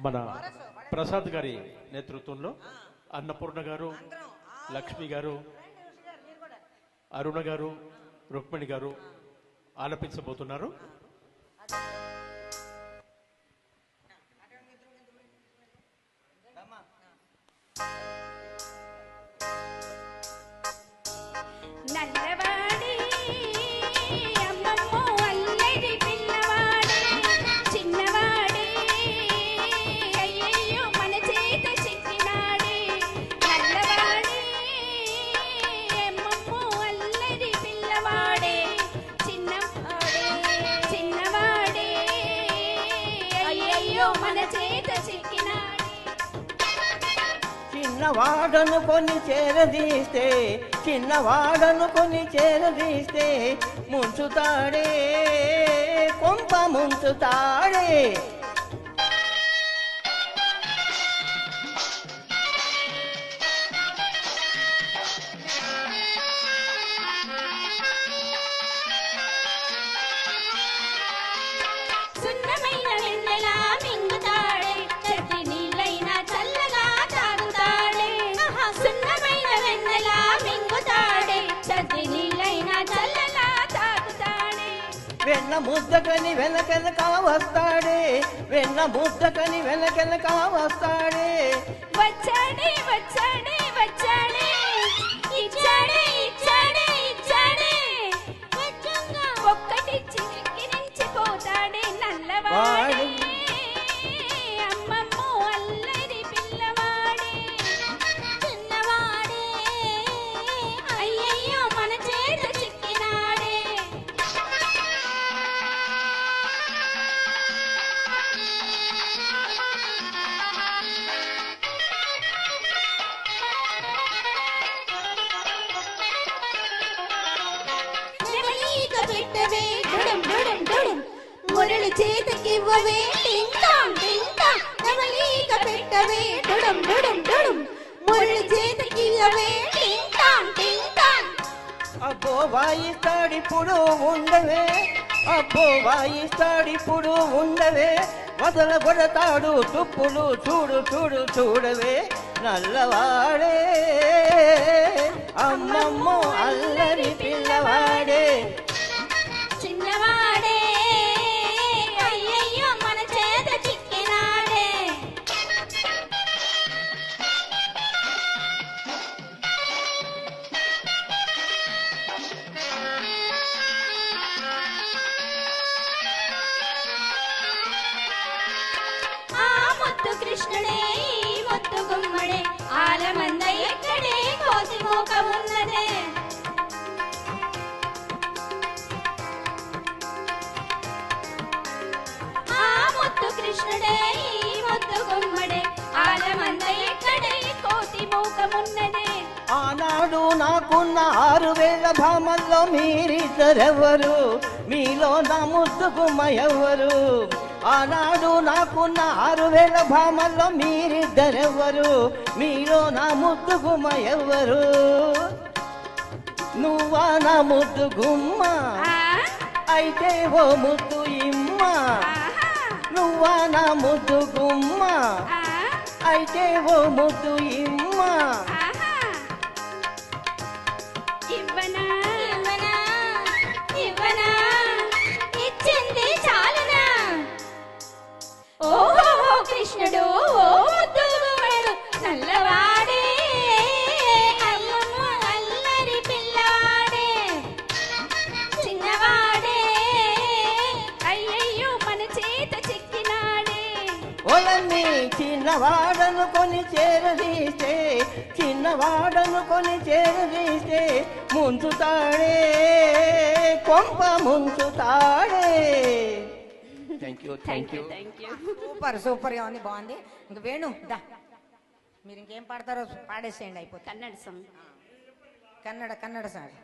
మన ప్రసాద్ గారి నేతృత్వంలో అన్నపూర్ణ గారు, లక్ష్మి గారు, అరుణ గారు, రుక్మిణి గారు ఆలపించబోతున్నారు. చిన్నవాడను కొని చేరదీస్తే, చిన్నవాడను కొని చేరదీస్తే ముంచుతాడే, కొంప ముంచుతాడే. వెన్న ముద్దకని వెనకెనక వస్తాడే, వెన్న ముద్దకని వెనకెనక వస్తాడే. వచ్చాడే వచ్చాడే వచ్చాడే, ఇచ్చాడే ఇచ్చాడే ఇచ్చాడే, ఒక్కటిచ్చి ఎక్కిరించిపోతాడే నల్లవాడే. అమ్మమ్మో అల్లరి పిల్లవాడే, చిన్నవాడే అయ్యయ్యో మన చేత చిక్కినాడే. మురళి చేతకివ్వవే టింటాం టింటాం, నవలీక పెట్టవే డుడం డుడం డుడం, మురళి చేతకివ్వవే టింటాం టింటాం. అబ్బో వాయిస్తాడిప్పుడు ఉండవే, అబ్బో వాయిస్తాడిప్పుడు ఉండవే, వదలగొడతాడు తుప్పులు చూడు చూడు చూడవే నల్లవాడే. అమ్మమ్మో అల్లరి పిల్లవాడే, చిన్నవాడే అయ్యయ్యో మన చేత చిక్కినాడే. ఆ ముత్తు కృష్ణుడే ఈ ముత్తు గుమ్మడే, ఆలమంద ఎక్కడే కోసి మోకమున్నదే. కృష్ణుడే ఈ ముత్తు గుమ్మడే, ఆలమంద ఎక్కడే కోటి మోకమున్నదే. ఆనాడు నాకున్న 6000 భామల్లో మీరిద్దరెవరు, మీలో నా ముద్దు గుమ్మ ఎవరు? ఆనాడు నాకున్న 6000 భామల్లో మీరిద్దరెవరు, మీలో నా ముద్దు గుమ్మ ఎవరు? నువ్వా నా ముద్దు గుమ్మ అయితే ఓ ముద్దు ఇమ్మ, నువ్వా నా ముద్దు గుమ్మ అయితే ఓ ముద్దు ఇమ్మ. ఇవ్వనా ఇవ్వనా ఇవ్వనా, ఇచ్చింది చాలునా. ఓహో కృష్ణుడు ఓ ముద్దు గుమ్మడు నల్లవాడే, అమ్మమ్మ అల్లరి పిల్లవాడే, చిన్నవాడే అయ్యయ్యో మన చేత చిక్కినాడే. ఒలన్ని చిన్నవాడను కొని చేరదీస్తే, చిన్నవాడను కొని చేరదీస్తే ముంచుతాడే, కొంప ముంచుతాడే. Thank you thank you. Super సూపర్గా ఉంది, బాగుంది. ఇంక వేణు దా, మీరు ఇంకేం పాడతారో పాడేసేయండి అయిపోతుంది. Kannada song, Kannada Kannada song.